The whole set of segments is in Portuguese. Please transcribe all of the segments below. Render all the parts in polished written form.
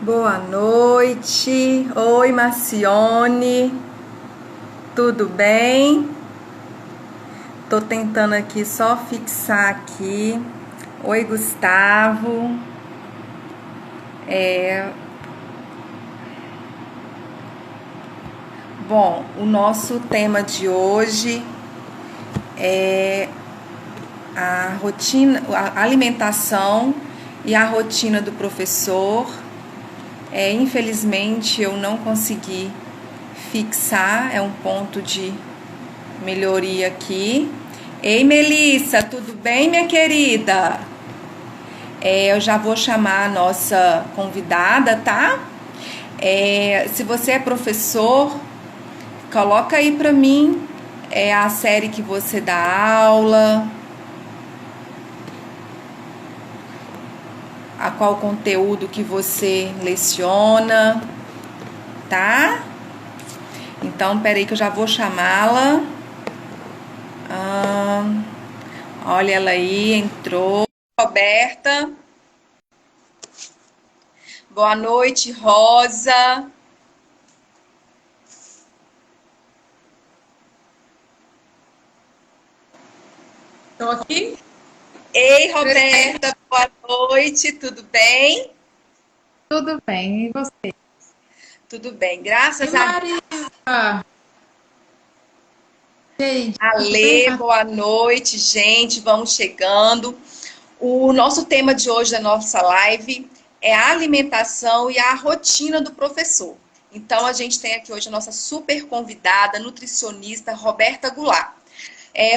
Boa noite. Oi, Marcione. Tudo bem? Tô tentando aqui só fixar aqui. Oi, Gustavo. Bom, o nosso tema de hoje é a rotina, a alimentação e a rotina do professor. Infelizmente eu não consegui fixar, é um ponto de melhoria aqui. Ei, Melissa, tudo bem, minha querida? Eu já vou chamar a nossa convidada, tá? Se você é professor, coloca aí pra mim a série que você dá aula, a qual conteúdo que você leciona, tá? Então, peraí que eu já vou chamá-la. Olha ela aí, entrou. Roberta. Boa noite, Rosa. Estou aqui? Ei, Roberta, boa noite, tudo bem? Tudo bem. E você? Tudo bem, E graças a Deus. Marisa? Gente, tudo bem? Alê, boa noite, gente, vamos chegando. O nosso tema de hoje da nossa live é a alimentação e a rotina do professor. Então, a gente tem aqui hoje a nossa super convidada, nutricionista, Roberta Goulart.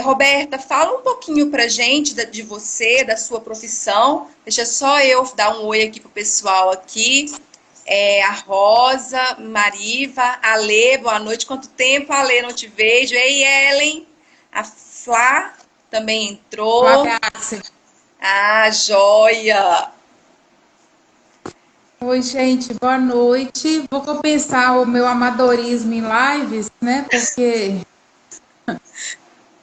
Roberta, fala um pouquinho pra gente de você, da sua profissão. Deixa só eu dar um oi aqui pro pessoal aqui. A Rosa, Mariva, a Lê, boa noite. Quanto tempo, a Lê, não te vejo. Ei, Ellen, a Flá também entrou. Abraço. Ah, joia! Oi, gente, boa noite. Vou compensar o meu amadorismo em lives, né? Porque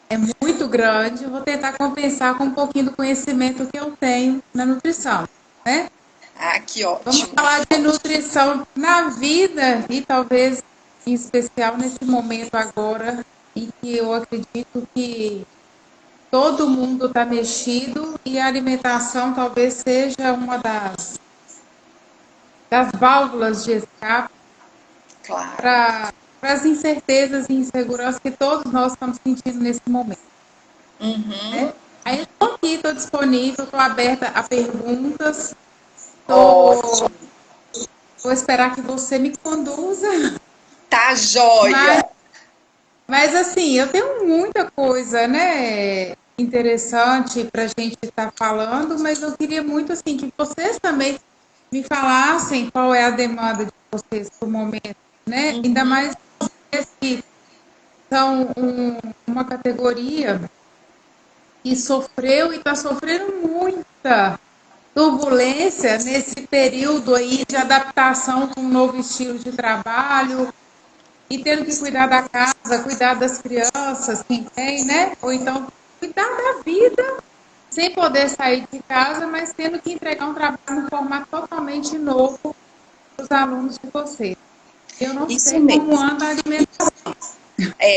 é muito grande. Vou tentar compensar com um pouquinho do conhecimento que eu tenho na nutrição, né? Ah, que Vamos ótimo. falar de nutrição na vida e talvez em especial nesse momento agora em que eu acredito que todo mundo está mexido e a alimentação talvez seja uma das válvulas de escape Claro. para as incertezas e inseguranças que todos nós estamos sentindo nesse momento. Uhum. Né? Aí eu estou aqui, estou disponível, estou aberta a perguntas, tô, Ótimo. vou esperar que você me conduza, Tá mas, joia. mas assim, eu tenho muita coisa, né, interessante para a gente estar falando, mas eu queria muito assim que vocês também me falassem qual é a demanda de vocês no momento, né? Ainda Uhum. mais vocês que são uma categoria que sofreu e está sofrendo muita turbulência nesse período aí de adaptação com um novo estilo de trabalho e tendo que cuidar da casa, cuidar das crianças, quem tem, né? Ou então cuidar da vida sem poder sair de casa, mas tendo que entregar um trabalho em um formato totalmente novo para os alunos de vocês. Eu não Isso sei como mesmo. anda a alimentação.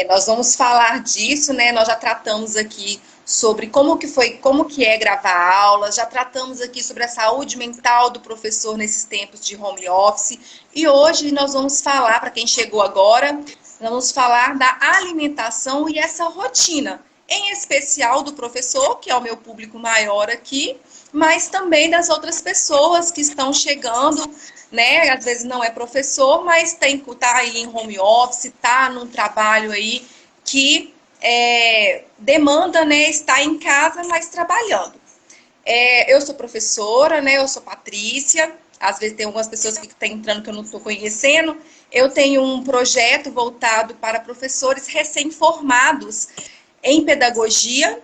Nós vamos falar disso, né? Nós já tratamos aqui sobre como que foi, como que é gravar aulas, já tratamos aqui sobre a saúde mental do professor nesses tempos de home office. E hoje nós vamos falar, para quem chegou agora, nós vamos falar da alimentação e essa rotina, em especial do professor, que é o meu público maior aqui, mas também das outras pessoas que estão chegando, né? Às vezes não é professor, mas tá aí em home office, tá num trabalho aí que demanda, né, estar em casa, mas trabalhando. Eu sou professora, né? Eu sou Patrícia. Às vezes tem algumas pessoas que estão entrando que eu não estou conhecendo. Eu tenho um projeto voltado para professores recém-formados em pedagogia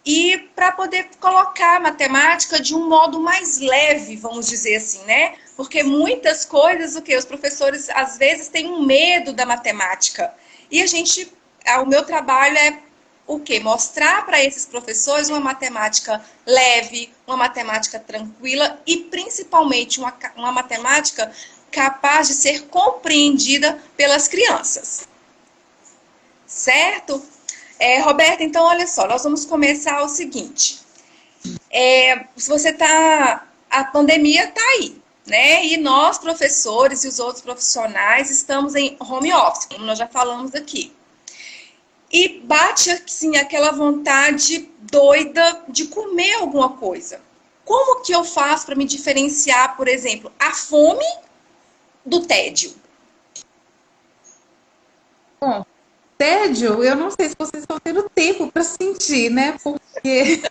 e para poder colocar a matemática de um modo mais leve, vamos dizer assim, né? Porque muitas coisas, o que os professores às vezes têm um medo da matemática. E o meu trabalho é o quê? Mostrar para esses professores uma matemática leve, uma matemática tranquila e principalmente uma matemática capaz de ser compreendida pelas crianças. Certo? Roberta, então olha só, nós vamos começar o seguinte. Se você tá, a pandemia está aí, né? E nós, professores e os outros profissionais, estamos em home office, como nós já falamos aqui. E bate, assim, aquela vontade doida de comer alguma coisa. Como que eu faço para me diferenciar, por exemplo, a fome do tédio? Bom, tédio, eu não sei se vocês estão tendo tempo para sentir, né? Porque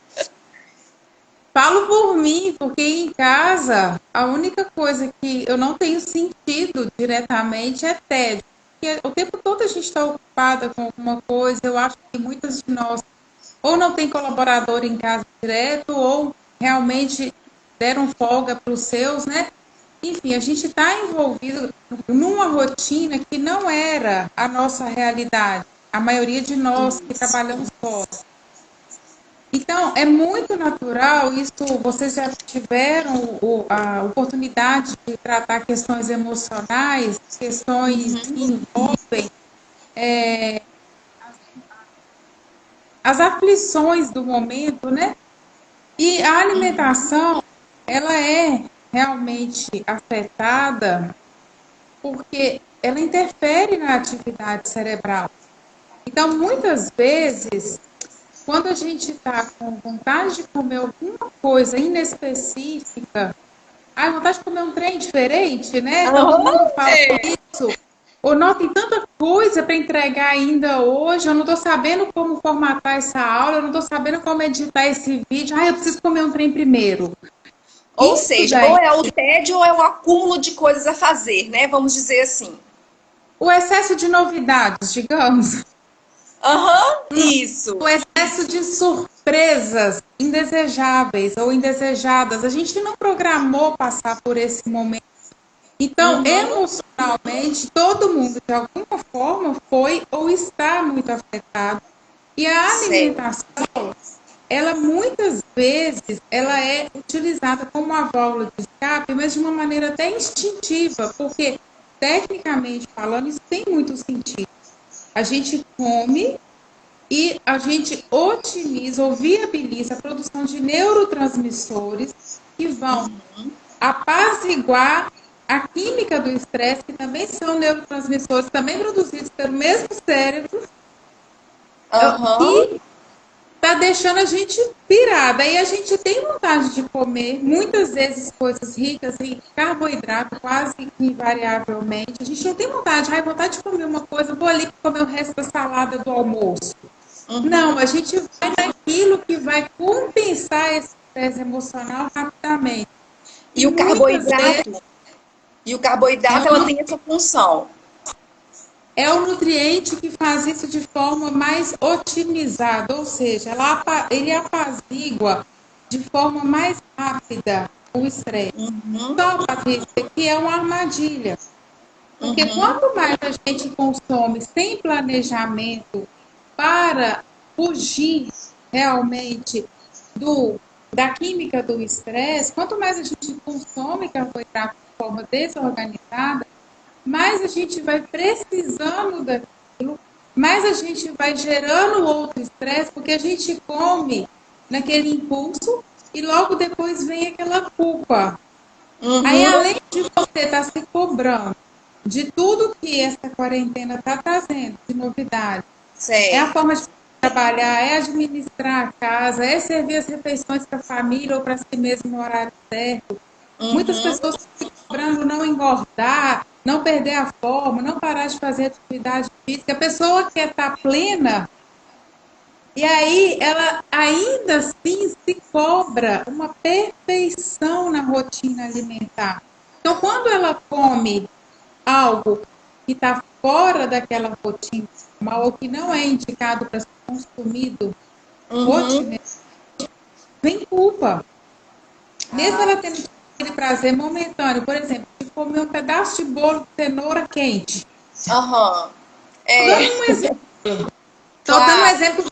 falo por mim, porque em casa a única coisa que eu não tenho sentido diretamente é tédio. Porque o tempo todo a gente está ocupada com alguma coisa. Eu acho que muitas de nós ou não tem colaborador em casa direto, ou realmente deram folga para os seus, né? Enfim, a gente está envolvido numa rotina que não era a nossa realidade. A maioria de nós que trabalhamos fora. Então, é muito natural isso. Vocês já tiveram a oportunidade de tratar questões emocionais, questões que envolvem as aflições do momento, né? E a alimentação, ela é realmente afetada porque ela interfere na atividade cerebral. Então, muitas vezes, quando a gente está com vontade de comer alguma coisa inespecífica, vontade de comer um trem diferente, né? Todo mundo fala isso. Ou não, tem tanta coisa para entregar ainda hoje, eu não estou sabendo como formatar essa aula, eu não estou sabendo como editar esse vídeo. Eu preciso comer um trem primeiro. Ou seja, ou é o tédio ou é o acúmulo de coisas a fazer, né? Vamos dizer assim. O excesso de novidades, digamos. Isso. O excesso de surpresas indesejáveis ou indesejadas. A gente não programou passar por esse momento. Então, emocionalmente, todo mundo, de alguma forma, foi ou está muito afetado. E a alimentação, ela muitas vezes, ela é utilizada como uma válvula de escape, mas de uma maneira até instintiva, porque, tecnicamente falando, isso tem muito sentido. A gente come e a gente otimiza ou viabiliza a produção de neurotransmissores que vão apaziguar a química do estresse, que também são neurotransmissores, também produzidos pelo mesmo cérebro, e tá deixando a gente pirada. Aí a gente tem vontade de comer, muitas vezes, coisas ricas em carboidrato, quase invariavelmente. A gente não tem vontade de comer uma coisa, vou ali comer o resto da salada do almoço. Não, a gente vai naquilo que vai compensar esse estresse emocional rapidamente. E o carboidrato, ela tem essa função. É o nutriente que faz isso de forma mais otimizada, ou seja, ele apazigua de forma mais rápida o estresse. Só, Patrícia, que é uma armadilha. Porque quanto mais a gente consome sem planejamento para fugir realmente da química do estresse, quanto mais a gente consome carboidrato de forma desorganizada, mais a gente vai precisando daquilo, mais a gente vai gerando outro estresse, porque a gente come naquele impulso e logo depois vem aquela culpa. Aí, além de você estar se cobrando de tudo que essa quarentena está trazendo de novidade, é a forma de trabalhar, é administrar a casa, é servir as refeições para a família ou para si mesmo no horário certo. Muitas pessoas ficam cobrando não engordar, não perder a forma, não parar de fazer atividade física. A pessoa quer estar plena e aí ela ainda assim se cobra uma perfeição na rotina alimentar. Então, quando ela come algo que está fora daquela rotina normal ou que não é indicado para ser consumido rotineiramente, vem culpa. Mesmo ela tendo aquele prazer momentâneo, por exemplo, de comer um pedaço de bolo de cenoura quente. Estou dando um exemplo.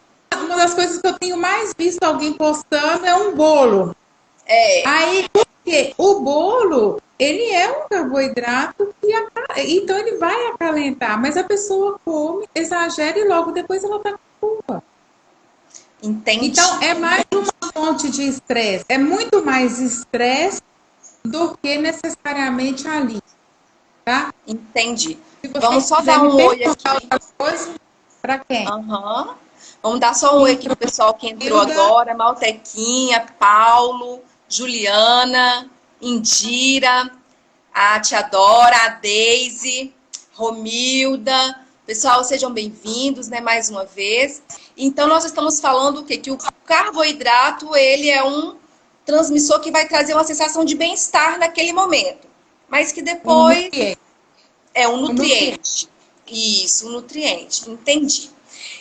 uma das coisas que eu tenho mais visto alguém postando é um bolo. Aí, porque o bolo, ele é um carboidrato então ele vai acalentar, mas a pessoa come, exagera e logo depois ela tá com culpa. Entendi. Então, é mais uma fonte de estresse. É muito mais estresse do que necessariamente ali, tá? Entendi. Se você Vamos só quiser dar me um oi perguntar aqui. outra coisa, para quem? Vamos dar só um oi aqui pro pessoal que entrou agora. Maltequinha, Paulo, Juliana, Indira, a Tia Dora, a Deise, Romilda. Pessoal, sejam bem-vindos, né, mais uma vez. Então, nós estamos falando o quê? Que o carboidrato, ele é um transmissor que vai trazer uma sensação de bem-estar naquele momento. Mas que depois é um nutriente. Isso, um nutriente. Entendi.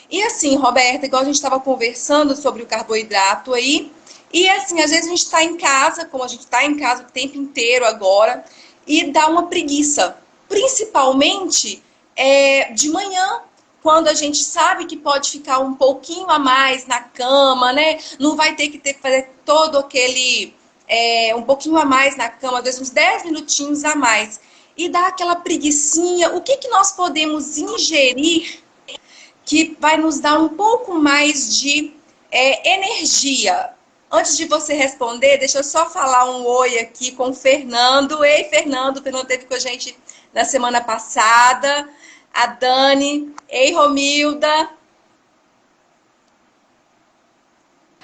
E assim, Roberta, igual a gente estava conversando sobre o carboidrato aí, e assim, às vezes a gente está em casa, como a gente está em casa o tempo inteiro agora, e dá uma preguiça. Principalmente de manhã, quando a gente sabe que pode ficar um pouquinho a mais na cama, né? Não vai ter que fazer todo aquele... um pouquinho a mais na cama, às vezes uns 10 minutinhos a mais. E dá aquela preguicinha. O que nós podemos ingerir que vai nos dar um pouco mais de energia? Antes de você responder, deixa eu só falar um oi aqui com o Fernando. Ei, Fernando, o Fernando esteve com a gente na semana passada. A Dani. Ei, Romilda.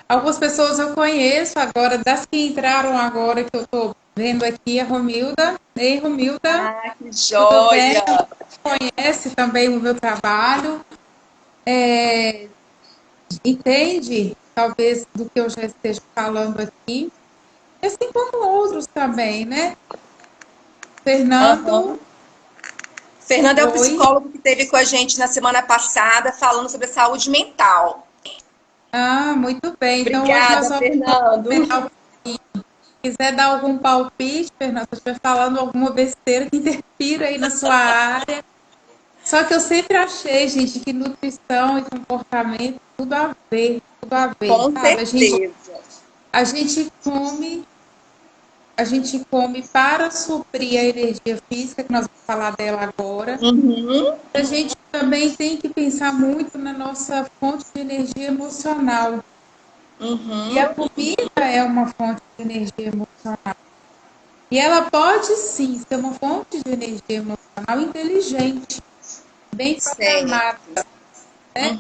Algumas pessoas eu conheço agora, das que entraram agora, que eu estou vendo aqui, a Romilda. Ei, Romilda. Ah, que joia! Conhece também o meu trabalho. Entende, talvez, do que eu já esteja falando aqui. Assim como outros também, né? Fernando. Fernando é o psicólogo que esteve com a gente na semana passada, falando sobre a saúde mental. Ah, muito bem. Então, obrigada, hoje nós Fernando. Se quiser dar algum palpite, Fernando, se estiver falando alguma besteira que interfira aí na sua área. Só que eu sempre achei, gente, que nutrição e comportamento, tudo a ver, Com sabe? certeza. A gente come para suprir a energia física, que nós vamos falar dela agora. A gente também tem que pensar muito na nossa fonte de energia emocional. E a comida é uma fonte de energia emocional. E ela pode sim ser uma fonte de energia emocional inteligente, bem programada. Né?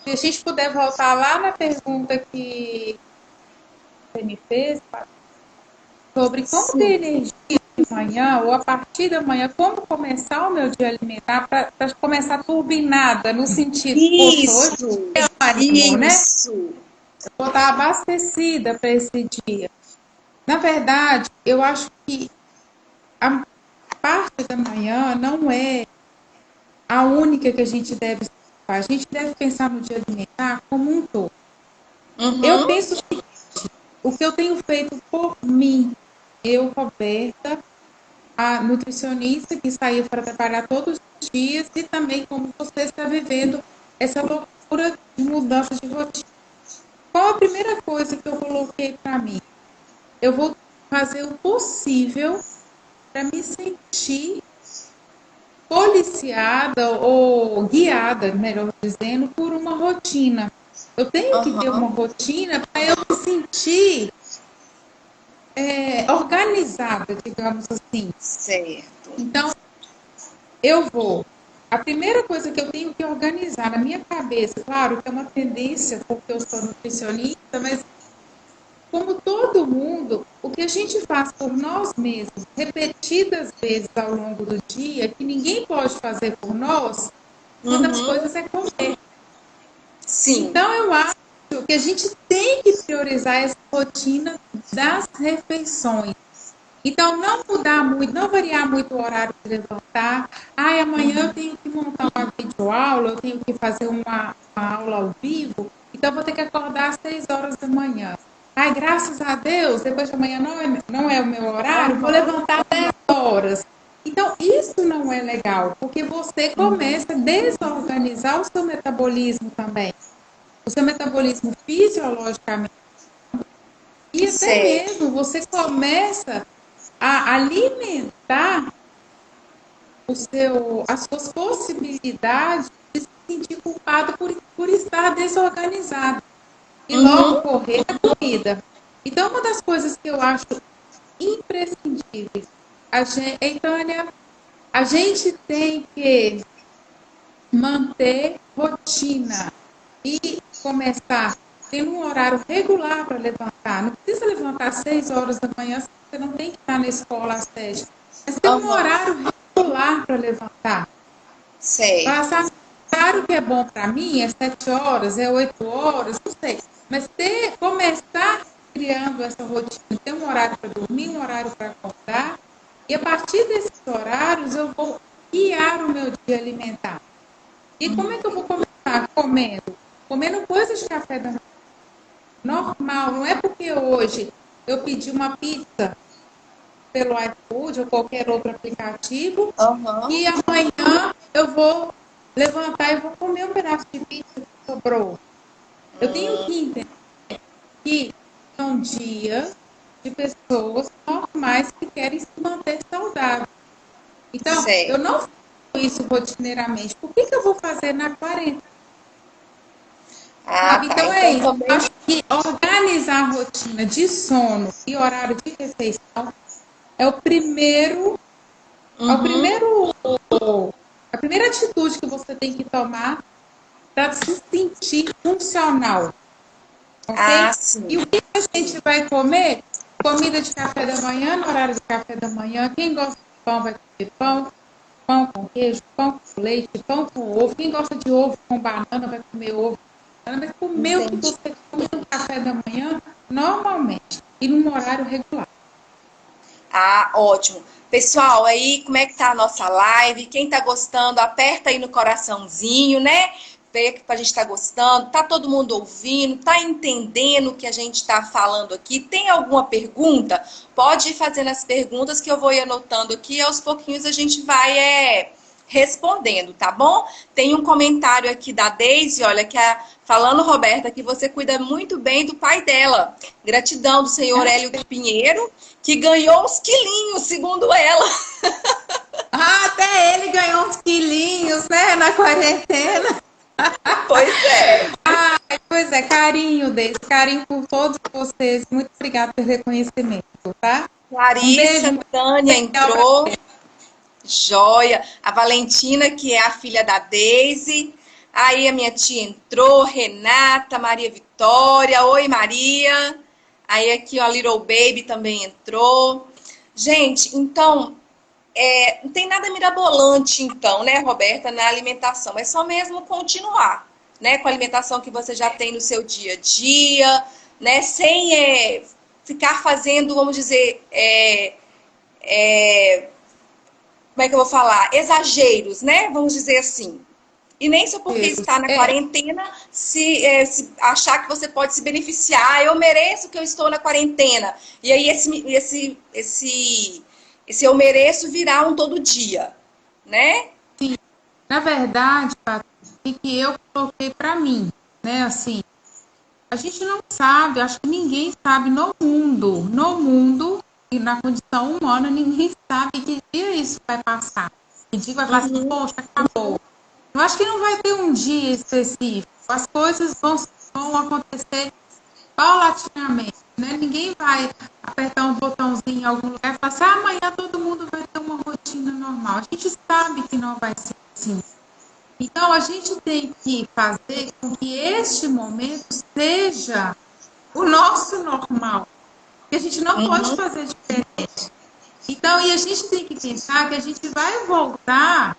Se a gente puder voltar lá na pergunta que você me fez, sobre como ter energia de manhã, ou a partir da manhã, como começar o meu dia alimentar, para começar turbinada, no sentido, isso, né? Eu vou estar abastecida para esse dia. Na verdade, eu acho que a parte da manhã não é a única que a gente deve fazer. A gente deve pensar no dia alimentar como um todo. Eu penso que o que eu tenho feito por mim, eu, Roberta, a nutricionista que saiu para trabalhar todos os dias, e também como você está vivendo essa loucura de mudança de rotina. Qual a primeira coisa que eu coloquei para mim? Eu vou fazer o possível para me sentir policiada ou guiada, melhor dizendo, por uma rotina. Eu tenho que ter uma rotina para eu me sentir organizada, digamos assim. Certo. Então, a primeira coisa que eu tenho que organizar na minha cabeça, claro que é uma tendência, porque eu sou nutricionista, mas como todo mundo, o que a gente faz por nós mesmos, repetidas vezes ao longo do dia, que ninguém pode fazer por nós, uma das coisas é comer. Sim. Então, eu acho que a gente tem que priorizar essa rotina das refeições. Então, não mudar muito, não variar muito o horário de levantar. Amanhã eu tenho que montar uma videoaula, eu tenho que fazer uma aula ao vivo, então eu vou ter que acordar às 6 horas da manhã. Graças a Deus, depois de amanhã não é o meu horário, vou levantar 10 horas. Então, isso não é legal, porque você começa a desorganizar o seu metabolismo também. o seu metabolismo fisiologicamente e até Certo. mesmo você começa a alimentar as suas possibilidades de se sentir culpado por estar desorganizado e logo Uhum. correr a comida. Então, uma das coisas que eu acho imprescindíveis, Tânia, a gente tem que manter rotina e começar tendo um horário regular para levantar. Não precisa levantar às 6 horas da manhã, você não tem que estar na escola às 7. Mas tem um Aham. horário regular para levantar. Certo. Passar o horário que é bom para mim é 7 horas, é 8 horas, não sei. Mas começar criando essa rotina, ter um horário para dormir, um horário para acordar, e a partir desses horários eu vou guiar o meu dia alimentar. E como é que eu vou começar? Comendo. Comendo coisas de café da manhã. Normal. Não é porque hoje eu pedi uma pizza pelo iFood ou qualquer outro aplicativo Aham. e amanhã eu vou levantar e vou comer um pedaço de pizza que sobrou. Eu tenho que entender que são dias de pessoas normais que querem se manter saudáveis. Então, eu Certo. não faço isso rotineiramente. Por que eu vou fazer na quarentena? Ah, Sabe? tá. Então é Então isso. também. Acho que organizar a rotina de sono e horário de refeição é o primeiro, é o Uhum. primeiro, a primeira atitude que você tem que tomar para se sentir funcional, Ah, ok? E sim. o que a gente vai comer? Comida de café da manhã, no horário de café da manhã. Quem gosta de pão vai comer pão, pão com queijo, pão com leite, pão com ovo. Quem gosta de ovo com banana vai comer ovo. Vai comer o que Entendi. você come no café da manhã normalmente e num horário regular. Ah, ótimo. Pessoal, aí como é que tá a nossa live? Quem tá gostando, aperta aí no coraçãozinho, né? Vê que a gente tá gostando, tá todo mundo ouvindo, tá entendendo o que a gente tá falando aqui. Tem alguma pergunta? Pode ir fazendo as perguntas que eu vou ir anotando aqui, e aos pouquinhos a gente vai respondendo, tá bom? Tem um comentário aqui da Deise, olha, falando, Roberta, que você cuida muito bem do pai dela. Gratidão do senhor Hélio Pinheiro, que ganhou uns quilinhos, segundo ela. Ah, até ele ganhou uns quilinhos, né, na quarentena. Pois é. Pois é, carinho desse, carinho por todos vocês. Muito obrigada pelo reconhecimento, tá? Um beijo Larissa, muito Tânia especial para entrou. Joia. A Valentina, que é a filha da Deise. Aí a minha tia entrou, Renata, Maria Vitória. Oi, Maria. Aí aqui, ó, a Little Baby também entrou. Gente, então, não tem nada mirabolante, então, né, Roberta, na alimentação. É só mesmo continuar, né, com a alimentação que você já tem no seu dia a dia, né, sem ficar fazendo, vamos dizer, como é que eu vou falar? Exageros, né? Vamos dizer assim. E nem só porque vocês. está na quarentena se achar que você pode se beneficiar. Ah, eu mereço que eu estou na quarentena. E aí esse eu mereço virar um todo dia, né? Na verdade, Patrícia, o que eu coloquei para mim, né? Assim, a gente não sabe, acho que ninguém sabe no mundo e na condição humana, ninguém sabe que dia isso vai passar. Que dia vai passar, Uhum, poxa, acabou. Eu acho que não vai ter um dia específico. As coisas vão acontecer paulatinamente, né? Ninguém vai apertar um botãozinho em algum lugar e falar assim, amanhã todo mundo vai ter uma rotina normal. A gente sabe que não vai ser assim. Então, a gente tem que fazer com que este momento seja o nosso normal. Que a gente não pode uhum, fazer diferente. Então, e a gente tem que pensar que a gente vai voltar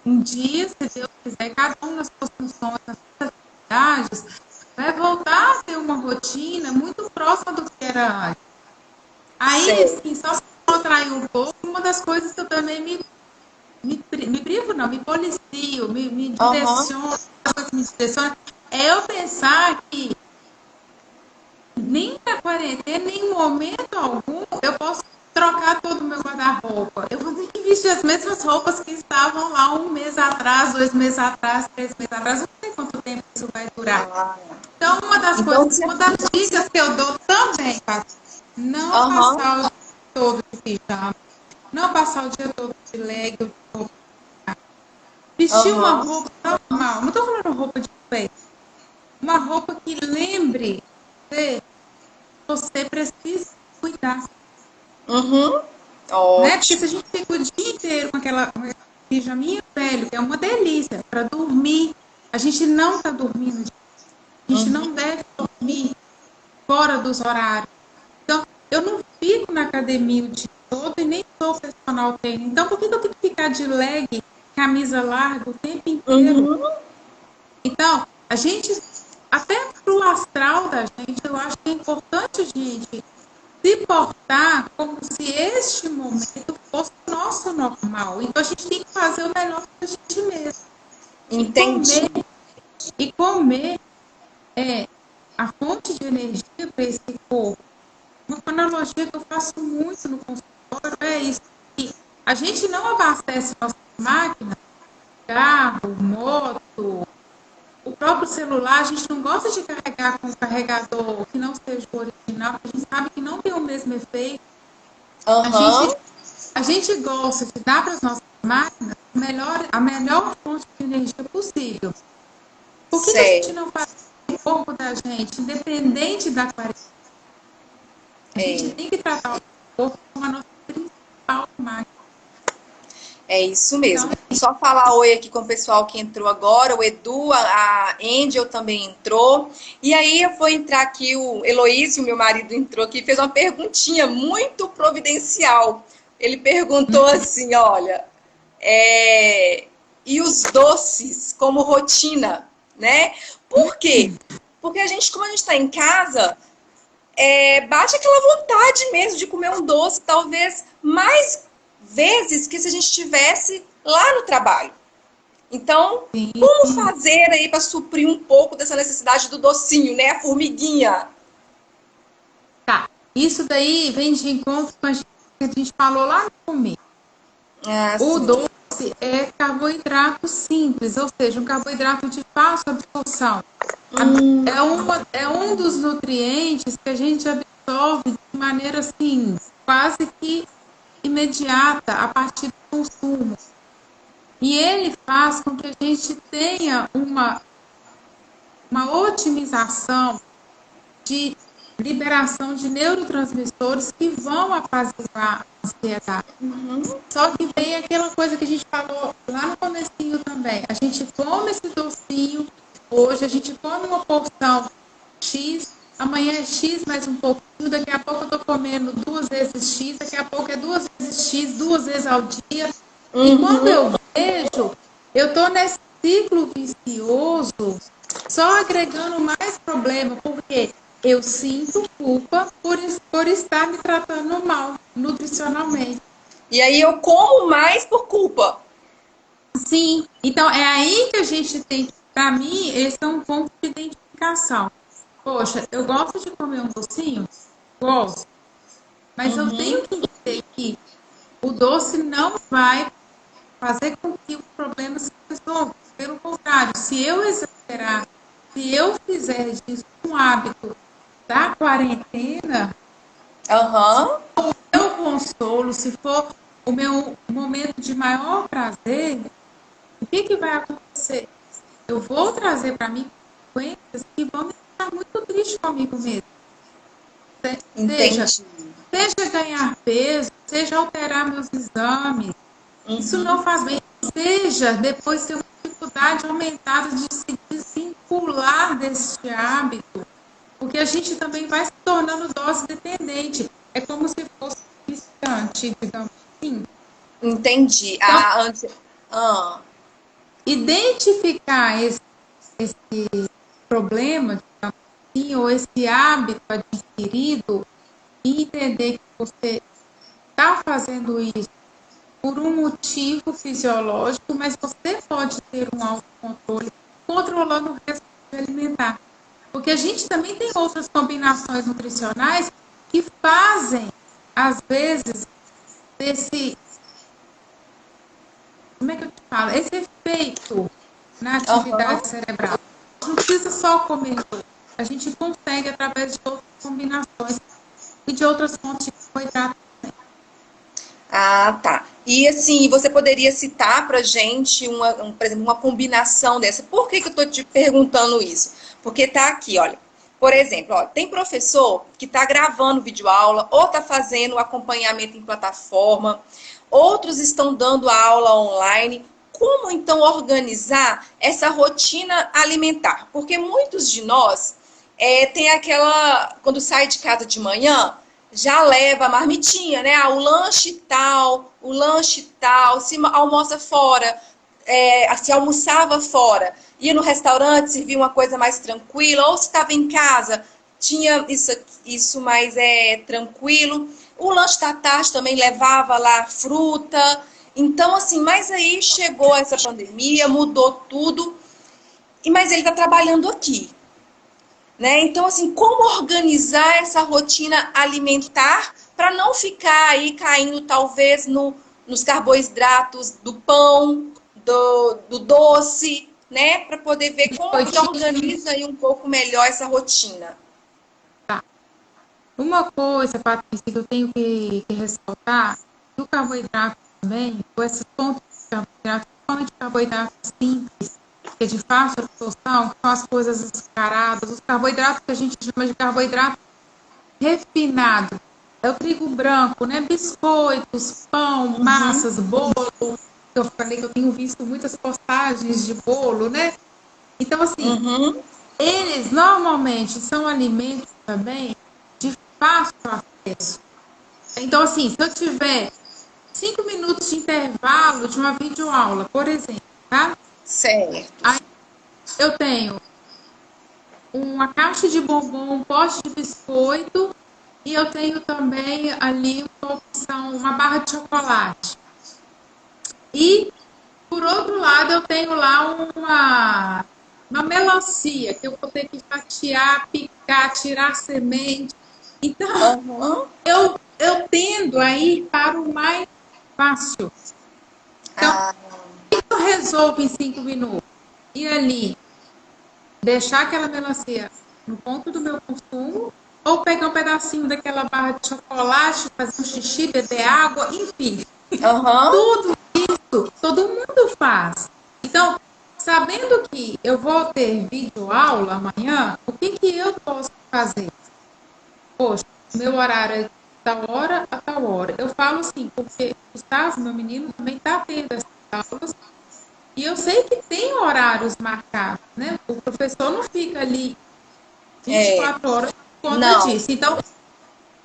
um dia, se Deus quiser, cada um nas suas funções, nas suas atividades, vai voltar a ter uma rotina muito próxima do que era antes. Aí, sei. assim, só para contrair um pouco, uma das coisas que eu também me privo, não, me policio, me Aham, direciono, me direciono, é eu pensar que nem na quarentena, nem em momento algum, eu posso trocar todo o meu guarda-roupa. Eu vou ter que vestir as mesmas roupas que estavam lá um mês atrás, 2 meses atrás, 3 meses atrás, não sei quanto tempo tempo isso vai durar. Ah, Então, uma das então, coisas, uma das dicas que eu dou também, Patrícia, não aham, passar o dia todo de pijama, não passar o dia todo de leg, ou de roupa. Vestir uma aham, roupa normal, não estou falando roupa de festa, uma roupa que lembre você precisa cuidar, uhum, né? Porque se a ótimo. gente fica o dia inteiro com aquela pijaminha velho, que é uma delícia, para dormir, a gente não está dormindo, a gente não Uhum, deve dormir fora dos horários. Então, eu não fico na academia o dia todo e nem sou personal trainer. Então, por que eu tenho que ficar de leg, camisa larga o tempo inteiro? uhum, Então, a gente, até pro astral da gente, eu acho que é importante a gente se portar como se este momento fosse o nosso normal. Então, a gente tem que fazer o melhor para a gente mesmo. E entendi. comer, e comer é a fonte de energia para esse corpo. Uma analogia que eu faço muito no consultório é isso, que a gente não abastece nossas máquinas, carro, moto, o próprio celular, a gente não gosta de carregar com um carregador que não seja o original, porque a gente sabe que não tem o mesmo efeito. A gente, Aham, a gente gosta de dar para as nossas máquinas a melhor fonte de energia possível. Por que a gente certo. não faz o corpo da gente, independente da qualidade? A gente É. tem que tratar o corpo como a nossa principal máquina. É isso Então, mesmo. Só falar oi aqui com o pessoal que entrou agora, o Edu, a Angel também entrou. E aí eu vou entrar aqui, o Heloísio, meu marido, entrou aqui e fez uma perguntinha muito providencial. Ele perguntou assim, olha, e os doces como rotina, né? Por quê? Porque a gente, como a gente está em casa, bate aquela vontade mesmo de comer um doce, talvez mais vezes que se a gente estivesse lá no trabalho. Então, como sim, fazer aí para suprir um pouco dessa necessidade do docinho, né? A formiguinha. tá. Isso daí vem de encontro com a gente, que a gente falou lá no começo. Ah, O sim. doce é carboidrato simples, ou seja, um carboidrato de fácil absorção. É um dos nutrientes que a gente absorve de maneira assim, quase que imediata a partir do consumo. E ele faz com que a gente tenha uma otimização de liberação de neurotransmissores que vão apaziguar a ansiedade. Só que vem aquela coisa que a gente falou lá no comecinho também. A gente come esse docinho, hoje a gente come uma porção X, amanhã é X mais um pouquinho, daqui a pouco eu tô comendo 2 vezes X, daqui a pouco é 2 vezes X, 2 vezes ao dia. E quando Uhum. eu vejo, eu tô nesse ciclo vicioso, só agregando mais problema, porque eu sinto culpa por estar me tratando mal nutricionalmente. E aí eu como mais por culpa. Sim, então é aí que a gente tem, para mim, esse é um ponto de identificação. Poxa, eu gosto de comer um docinho? Gosto, mas eu Uhum. tenho que entender que o doce não vai fazer com que o problema se resolva. Pelo contrário, se eu exagerar, se eu fizer disso um hábito da quarentena, Aham. meu consolo, se for o meu momento de maior prazer, o que vai acontecer? Eu vou trazer para mim consequências que vão me deixar muito triste comigo mesmo. Seja, Entendi. seja ganhar peso, seja alterar meus exames, isso não Uhum. faz bem. Seja depois ter uma dificuldade aumentada de se desvincular desse hábito, porque a gente também vai se tornando dose dependente. É como se fosse viciante, digamos assim. Entendi. Então, Ah, identificar esse problema, digamos assim, ou esse hábito adquirido, e entender que você está fazendo isso por um motivo fisiológico, mas você pode ter um autocontrole controlando o resto alimentar. Porque a gente também tem outras combinações nutricionais que fazem, às vezes, desse, como é que eu te falo? Esse efeito na aham. atividade cerebral. Nós não precisa só comer doce. A gente consegue através de outras combinações e de outras fontes de carboidrato. Ah, tá. E assim, você poderia citar pra gente por exemplo, uma combinação dessa? Por que que eu tô te perguntando isso? Porque tá aqui, olha. Por exemplo, ó, tem professor que está gravando videoaula ou está fazendo acompanhamento em plataforma, outros estão dando a aula online. Como então organizar essa rotina alimentar? Porque muitos de nós tem aquela, quando sai de casa de manhã, já leva a marmitinha, né? Ah, o lanche tal, se almoça fora, se almoçava fora, ia no restaurante, servia uma coisa mais tranquila, ou se estava em casa, tinha isso mais tranquilo. O lanche da tarde também levava lá fruta. Então, assim, mas aí chegou essa pandemia, mudou tudo, mas ele está trabalhando aqui. Né? Então, assim, como organizar essa rotina alimentar para não ficar aí caindo, talvez, nos carboidratos do pão, do doce, né? Para poder ver como que organiza aí um pouco melhor essa rotina. Tá. Uma coisa, Patrícia, que eu tenho que ressaltar, que o carboidrato também, ou essas fontes de carboidrato, principalmente carboidratos simples, que é de fácil absorção, que são as coisas açucaradas, os carboidratos que a gente chama de carboidrato refinado, é o trigo branco, né? Biscoitos, pão, massas, bolo. Eu falei que eu tenho visto muitas postagens de bolo, né? Então, assim, eles normalmente são alimentos também de fácil acesso. Então, assim, se eu tiver 5 minutos de intervalo de uma videoaula, por exemplo, tá? Certo. Aí eu tenho uma caixa de bombom, um pote de biscoito e eu tenho também ali uma opção, uma barra de chocolate. E, por outro lado, eu tenho lá uma melancia, que eu vou ter que fatiar, picar, tirar a semente. Então, eu tendo a ir para o mais fácil. Então, o que eu resolvo em 5 minutos? Ir ali, deixar aquela melancia no ponto do meu consumo, ou pegar um pedacinho daquela barra de chocolate, fazer um xixi, beber água, enfim. Tudo isso, todo mundo faz. Então, sabendo que eu vou ter videoaula amanhã, o que eu posso fazer? Poxa, meu horário é de tal hora a tal hora. Eu falo assim, porque o Gustavo, meu menino, também está tendo essas aulas. E eu sei que tem horários marcados, né? O professor não fica ali 24 horas por conta disso. Então,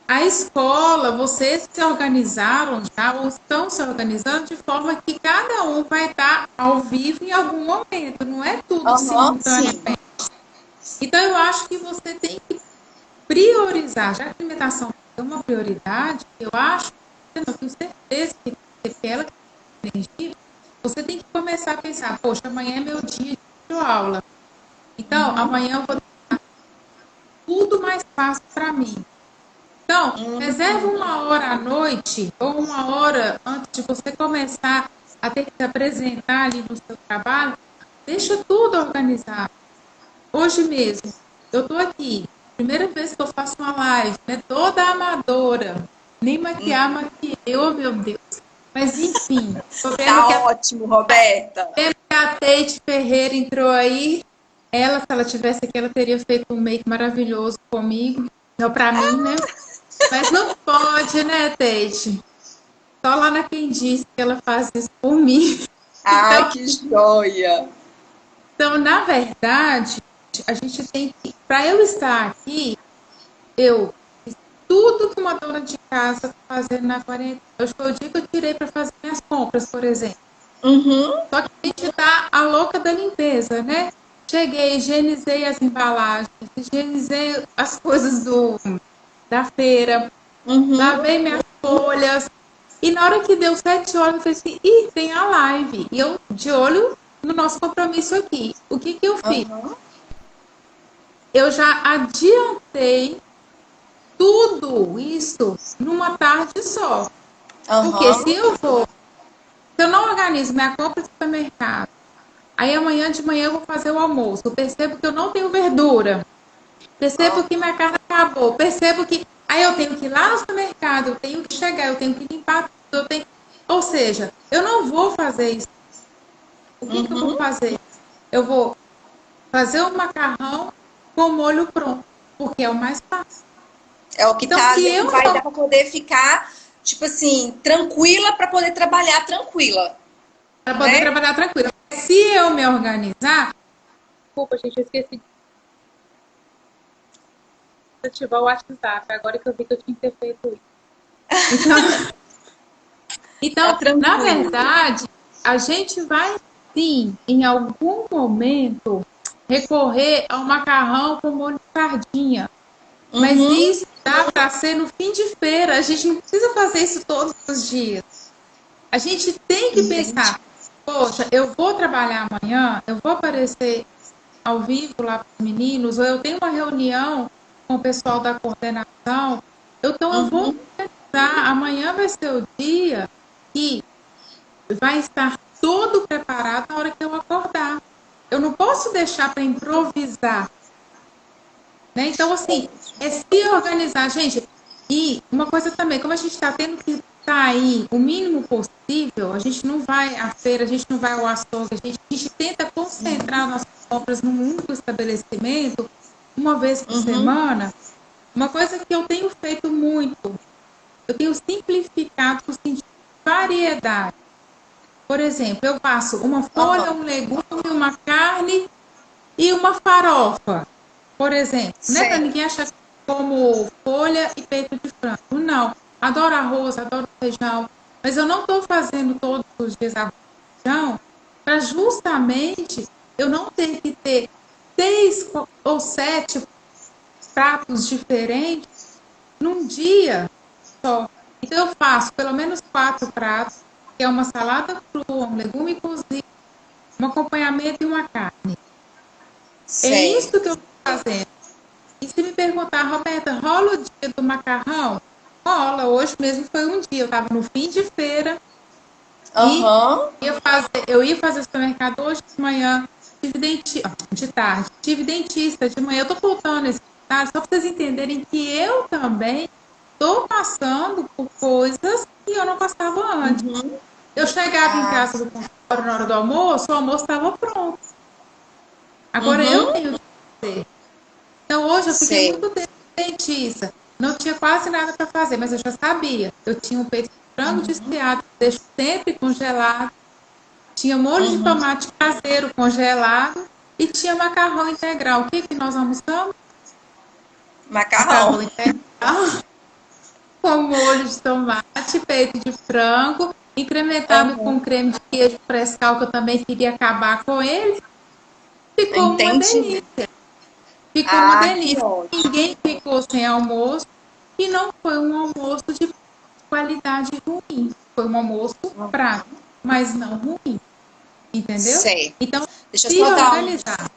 a escola, vocês se organizaram já, ou estão se organizando de forma que cada um vai estar ao vivo em algum momento, não é tudo simultaneamente. Então, eu acho que você tem que priorizar, já que a alimentação é uma prioridade, eu acho, eu tenho certeza que ela tem, você tem que começar a pensar, poxa, amanhã é meu dia de aula. Então, amanhã eu vou dar tudo mais fácil para mim. Então, reserva uma hora à noite ou uma hora antes de você começar a ter que se apresentar ali no seu trabalho. Deixa tudo organizado. Hoje mesmo, eu estou aqui. Primeira vez que eu faço uma live, né? Toda amadora. Nem maquiei, oh meu Deus. Mas enfim. Tá ótimo, Roberta. A Teite Ferreira entrou aí. Ela, se ela tivesse aqui, ela teria feito um make maravilhoso comigo. Não para mim, né? Mas não pode, né, Teite? Só lá na Quem Disse que ela faz isso por mim. Ai, então, que joia! Então, na verdade, a gente tem que... Para eu estar aqui, eu fiz tudo que uma dona de casa está fazendo na quarentena. Hoje foi o dia que eu tirei para fazer minhas compras, por exemplo. Só que a gente tá a louca da limpeza, né? Cheguei, higienizei as embalagens, higienizei as coisas da feira, lavei minhas folhas. E na hora que deu 7 horas, eu falei assim, tem a live. E eu, de olho no nosso compromisso aqui. O que eu fiz? Eu já adiantei tudo isso numa tarde só. Porque se eu não organizo minha compra de supermercado, Aí amanhã de manhã eu vou fazer o almoço. Eu percebo que eu não tenho verdura. Percebo que minha carne acabou. Percebo que aí eu tenho que ir lá no supermercado, eu tenho que chegar, eu tenho que limpar tudo, eu tenho... Ou seja, eu não vou fazer isso. O que eu vou Uhum. fazer? Eu vou fazer o macarrão com molho pronto, porque é o mais fácil. É o que Então, tá se ali, é o que eu vai dar não... para poder ficar, tipo assim, tranquila para poder trabalhar tranquila, Para poder né? trabalhar tranquilo. Se eu me organizar... Desculpa, gente, eu esqueci de ativar o WhatsApp, agora que eu vi que eu tinha que ter feito isso. Então, Tá na tranquilo. verdade, a gente vai sim, em algum momento, recorrer ao macarrão com molho de sardinha. Mas Uhum. isso dá para ser no fim de feira. A gente não precisa fazer isso todos os dias. A gente tem que Entendi. pensar, poxa, eu vou trabalhar amanhã, eu vou aparecer ao vivo lá para os meninos, ou eu tenho uma reunião com o pessoal da coordenação, então eu vou Uhum. organizar. Amanhã vai ser o dia que vai estar todo preparado na hora que eu acordar. Eu não posso deixar para improvisar, né? Então, assim, é se organizar, gente. E uma coisa também, como a gente está tendo que estar aí o mínimo possível, a gente não vai à feira, a gente não vai ao açougue, a gente tenta concentrar nossas compras num único estabelecimento, uma vez por Uhum. semana. Uma coisa que eu tenho feito muito, eu tenho simplificado o sentido de variedade. Por exemplo, eu faço uma folha, Aham. um legume, uma carne e uma farofa, por exemplo, né? Para Certo. ninguém achar que como folha e peito de frango. Não. Adoro arroz, adoro feijão, mas eu não estou fazendo todos os dias arroz e feijão para justamente eu não ter que ter 6 ou 7 pratos diferentes num dia só. Então eu faço pelo menos 4 pratos, que é uma salada crua, um legume cozido, um acompanhamento e uma carne. É isso que Certo. eu estou fazendo. E se me perguntar, Roberta, rola o dia do macarrão? Rola. Hoje mesmo foi um dia. Eu estava no fim de feira e Aham. eu ia fazer supermercado hoje de manhã. Tive dentista, de tarde. Tive dentista de manhã. Eu estou voltando esse detalhe só para vocês entenderem que eu também estou passando por coisas que eu não passava antes. Uhum. Eu chegava em Ah, casa do consultório na hora do almoço, o almoço estava pronto. Agora eu uhum. tenho que fazer. Então hoje eu fiquei Sei. muito tempo dentista. Não tinha quase nada para fazer, mas eu já sabia. Eu tinha um peito de frango Uhum. desfiado, deixo sempre congelado. Tinha molho de Uhum. tomate caseiro congelado e tinha macarrão integral. O que que nós almoçamos? Macarrão. Macarrão integral com molho de tomate, peito de frango, incrementado com Aham. creme de queijo frescal, que eu também queria acabar com ele. Ficou uma Entendi. delícia. Ficou uma Ah, que delícia. ótimo. Ninguém ficou sem almoço e não foi um almoço de qualidade ruim. Foi um almoço prático, mas não ruim, entendeu? Sei. Então, Deixa eu se só dar um. organizar.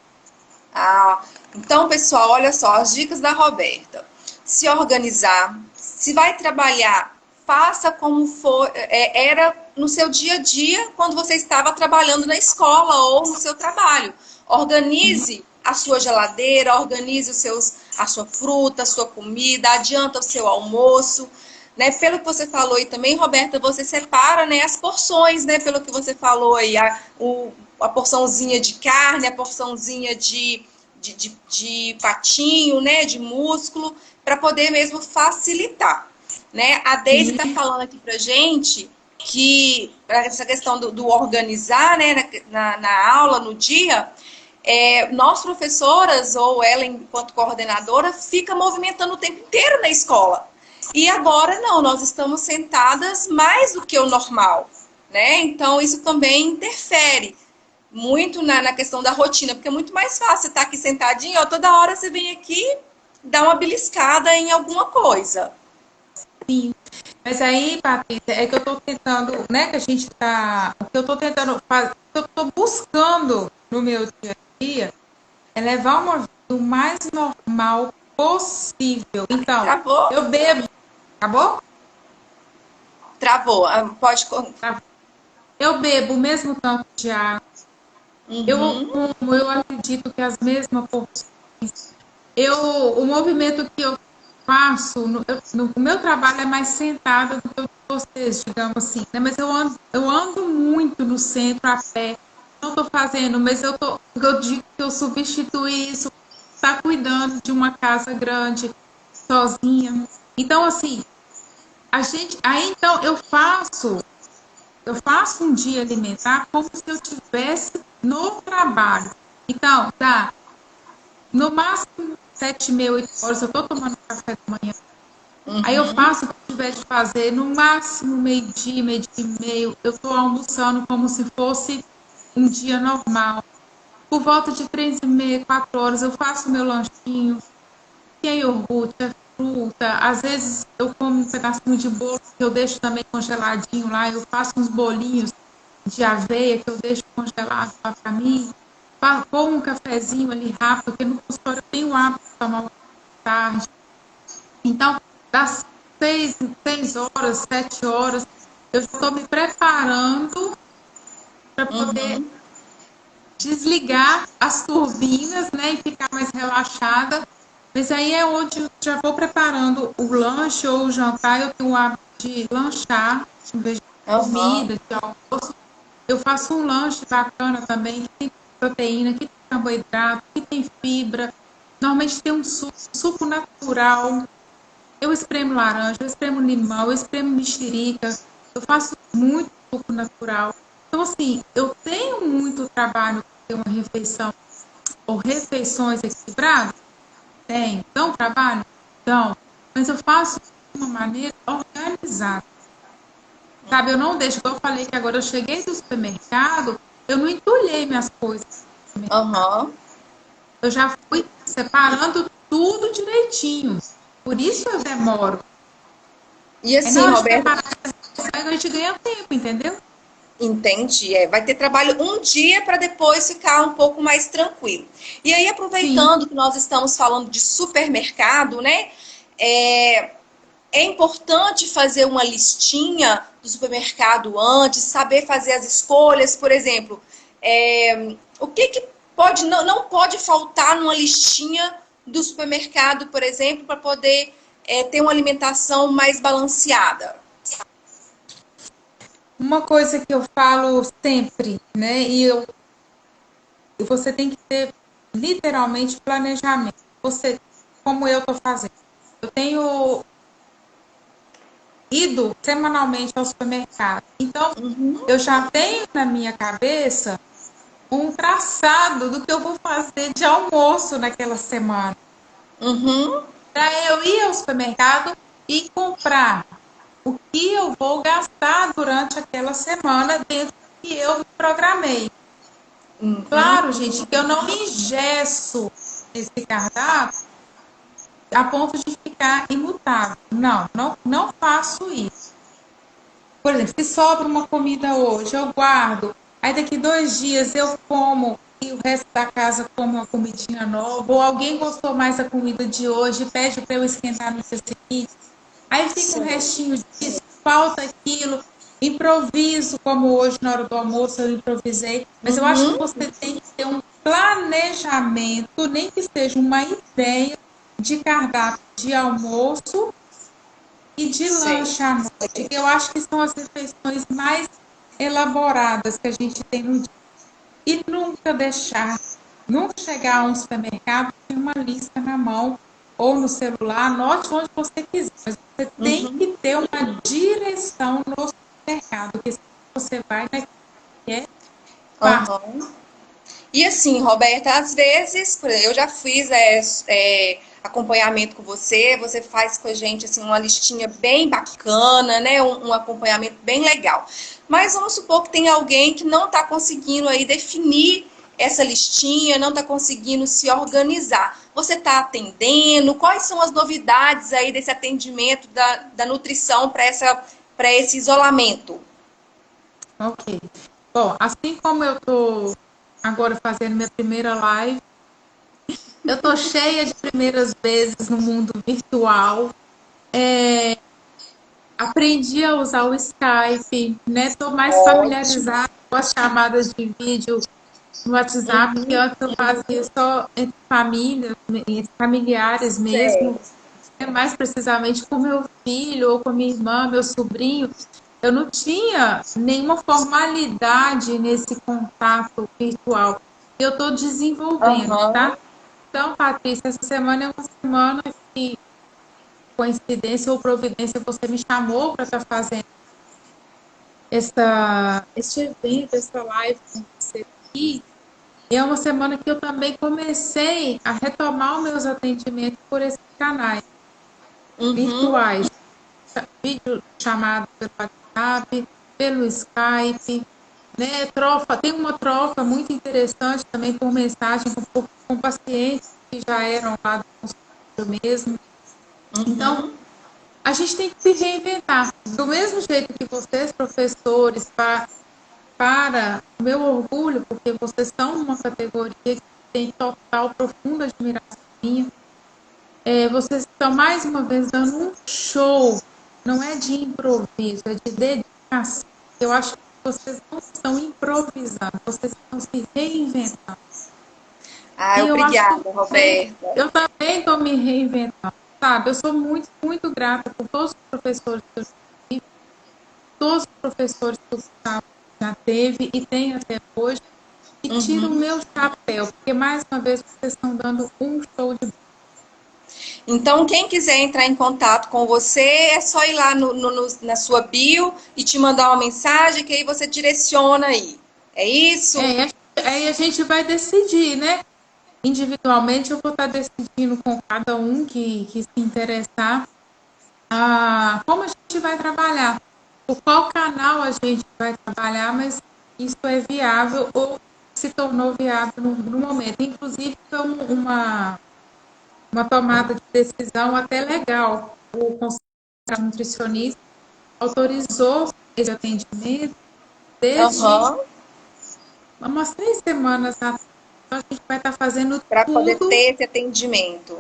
Ah, então, pessoal, olha só, as dicas da Roberta. Se organizar, se vai trabalhar, faça como for, era no seu dia a dia, quando você estava trabalhando na escola ou no seu trabalho. Organize a sua geladeira, organize a sua fruta, a sua comida, adianta o seu almoço. Né? Pelo que você falou aí também, Roberta, você separa, né, as porções, né? Pelo que você falou aí, a porçãozinha de carne, a porçãozinha de patinho, né, de músculo, para poder mesmo facilitar. Né? A Deise está falando aqui para gente que essa questão do organizar, né, na aula, no dia, nós professoras ou ela enquanto coordenadora fica movimentando o tempo inteiro na escola. E agora não, nós estamos sentadas mais do que o normal, né? Então isso também interfere muito na questão da rotina, porque é muito mais fácil você estar aqui sentadinho, ó, toda hora você vem aqui dar uma beliscada em alguma coisa. Sim. Mas aí, Patrícia, é que eu estou tentando, né? Que a gente está. O que eu estou tentando fazer, o que eu estou buscando no meu dia a dia é levar uma vida o mais normal possível. Então, Travou? eu bebo. Acabou? Travou. Pode. Tá. Eu bebo o mesmo tanto de água. Eu Uhum. como, eu acredito que as mesmas porções. O movimento que eu faço, o meu trabalho é mais sentado do que o de vocês, digamos assim, né? Mas eu ando muito no centro a pé. Não estou fazendo, mas eu digo que eu substituí isso, tá cuidando de uma casa grande, sozinha. Então, assim, aí então eu faço um dia alimentar como se eu tivesse no trabalho. Então, dá no máximo 7h30, 8h, eu estou tomando café da manhã. Aí eu Uhum. faço o que eu tiver de fazer, no máximo meio-dia, meio-dia e meio, eu estou almoçando como se fosse um dia normal. Por volta de 3h30, 4h, eu faço meu lanchinho, que é iogurte, é fruta. Às vezes eu como um pedacinho de bolo que eu deixo também congeladinho lá. Eu faço uns bolinhos de aveia que eu deixo congelado lá para mim. Como um cafezinho ali rápido, porque no consultório eu tenho o hábito de tomar uma tarde. Então, das 6h, 7h, eu estou me preparando para poder Uhum. desligar as turbinas, né, e ficar mais relaxada. Mas aí é onde eu já vou preparando o lanche ou o jantar. Eu tenho o hábito de lanchar, em vez de Aham. comida, de almoço. Eu faço um lanche bacana também, que tem proteína, que tem carboidrato, que tem fibra. Normalmente tem um suco natural. Eu espremo laranja, eu espremo limão, eu espremo mexerica. Eu faço muito suco natural. Então, assim, eu tenho muito trabalho para ter uma refeição ou refeições equilibradas? Tenho. Então, trabalho? Então. Mas eu faço de uma maneira organizada. Sabe, eu não deixo, igual eu falei que agora eu cheguei do supermercado, eu não entulhei minhas coisas. Aham. Eu já fui separando tudo direitinho. Por isso eu demoro. E Aí na assim, hora de Roberta, preparar, a gente ganha tempo, entendeu? entendi. É, vai ter trabalho um dia para depois ficar um pouco mais tranquilo. E aí, Sim. aproveitando que nós estamos falando de supermercado, né? É, é importante fazer uma listinha do supermercado antes, saber fazer as escolhas, por exemplo, o que pode não pode faltar numa listinha do supermercado, por exemplo, para poder ter uma alimentação mais balanceada. Uma coisa que eu falo sempre, né? Você tem que ter literalmente planejamento. Você, como eu estou fazendo. Eu tenho ido semanalmente ao supermercado. Então, Uhum, eu já tenho na minha cabeça um traçado do que eu vou fazer de almoço naquela semana. uhum, Para eu ir ao supermercado e comprar o que eu vou gastar durante aquela semana dentro do que eu me programei. uhum, Claro, gente, que eu não me engesso esse cardápio a ponto de ficar imutável. Não, não, não faço isso. Por exemplo, se sobra uma comida hoje, eu guardo. Aí daqui 2 dias eu como e o resto da casa come uma comidinha nova. Ou alguém gostou mais da comida de hoje e pede para eu esquentar no dia seguinte. Aí fica um sim, restinho disso, falta aquilo. Improviso, como hoje na hora do almoço eu improvisei. Mas eu acho que uhum, você tem que ter um planejamento, nem que seja uma ideia de cardápio de almoço e de sim, lanche à noite. Eu acho que são as refeições mais elaboradas que a gente tem no dia. E nunca deixar, nunca chegar a um supermercado com uma lista na mão ou no celular, anote onde você quiser, mas você tem uhum, que ter uma direção no supermercado, porque se você vai naquilo que é fácil. uhum. E assim, Roberta, às vezes, por exemplo, eu já fiz acompanhamento com você, você faz com a gente assim, uma listinha bem bacana, né? Um acompanhamento bem legal. Mas vamos supor que tem alguém que não está conseguindo aí definir essa listinha, não está conseguindo se organizar. Você está atendendo? Quais são as novidades aí desse atendimento da nutrição para esse isolamento? Ok. Bom, assim como eu estou agora fazendo minha primeira live, eu estou cheia de primeiras vezes no mundo virtual. Aprendi a usar o Skype, né? Estou mais Ótimo. familiarizada com as chamadas de vídeo no WhatsApp, que Uhum. antes eu fazia só entre família, entre familiares mesmo, Certo. né, mais precisamente com meu filho ou com minha irmã, meu sobrinho. Eu não tinha nenhuma formalidade nesse contato virtual. Eu estou desenvolvendo, Aham. tá? Então, Patrícia, essa semana é uma semana que, coincidência ou providência, você me chamou para estar fazendo este evento, essa live com você aqui. E é uma semana que eu também comecei a retomar os meus atendimentos por esses canais Uhum. virtuais, vídeo chamado pelo WhatsApp, pelo Skype, né? Troca, tem uma troca muito interessante também por mensagem com pacientes que já eram lá do consultório mesmo. Então, Uhum. a gente tem que se reinventar. Do mesmo jeito que vocês, professores, para o meu orgulho, porque vocês são uma categoria que tem total, profunda admiração minha, vocês estão mais uma vez dando um show, não é de improviso, é de dedicação. Eu acho que vocês não estão improvisando, vocês estão se reinventando. Ah, E eu acho que obrigada, Roberta. eu também estou me reinventando, sabe? Eu sou muito, muito grata por todos os professores que eu tive, todos os professores que o Gustavo já teve e tem até hoje, e tiro o Uhum. meu chapéu, porque mais uma vez vocês estão dando um show de. Então, quem quiser entrar em contato com você, é só ir lá na sua bio e te mandar uma mensagem, que aí você direciona aí. É isso? Aí a gente vai decidir, né? Individualmente, eu vou estar decidindo com cada um que se interessar como a gente vai trabalhar, por qual canal a gente vai trabalhar, mas isso é viável ou se tornou viável no momento. Inclusive, foi uma tomada de decisão até legal. O Conselho Nutricionista autorizou esse atendimento desde Aham. umas 3 semanas atrás. Então, a gente vai estar fazendo Para poder tudo. ter esse atendimento.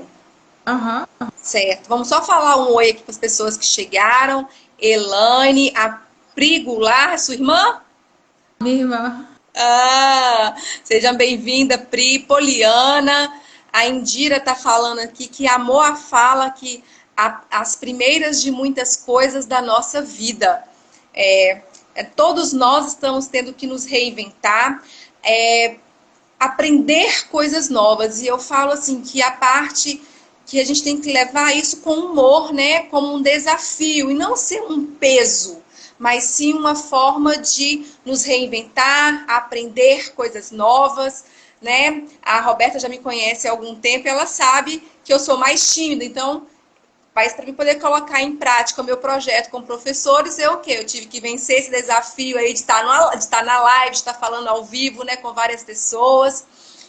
Aham, Certo. Vamos só falar um oi aqui para as pessoas que chegaram. Elaine, a Pri Goulart, sua irmã? minha irmã. Ah, seja bem-vinda, Pri. Poliana. A Indira está falando aqui que amou a fala, que as primeiras de muitas coisas da nossa vida. Todos nós estamos tendo que nos reinventar, é, aprender coisas novas. E eu falo assim que a parte que a gente tem que levar isso com humor, né? Como um desafio e não ser um peso, mas sim uma forma de nos reinventar, aprender coisas novas, né? A Roberta já me conhece há algum tempo, ela sabe que eu sou mais tímida, então mas para mim poder colocar em prática o meu projeto com professores, eu o quê? Eu tive que vencer esse desafio aí de estar na live, de estar falando ao vivo, né, com várias pessoas.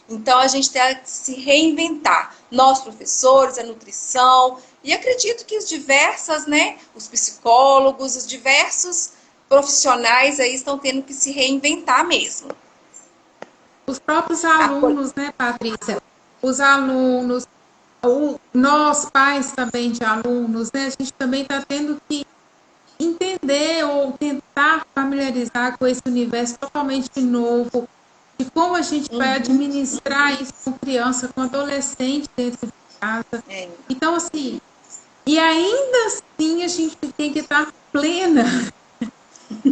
Então a gente tem que se reinventar. Nós, professores, a nutrição, e acredito que os psicólogos, os diversos profissionais aí estão tendo que se reinventar mesmo. Os próprios A alunos, né, Patrícia? Os alunos, nós, pais também de alunos, né? A gente também está tendo que entender ou tentar familiarizar com esse universo totalmente novo, de como a gente vai Uhum. administrar isso com criança, com adolescente dentro de casa. É. Então, assim, e ainda assim a gente tem que estar plena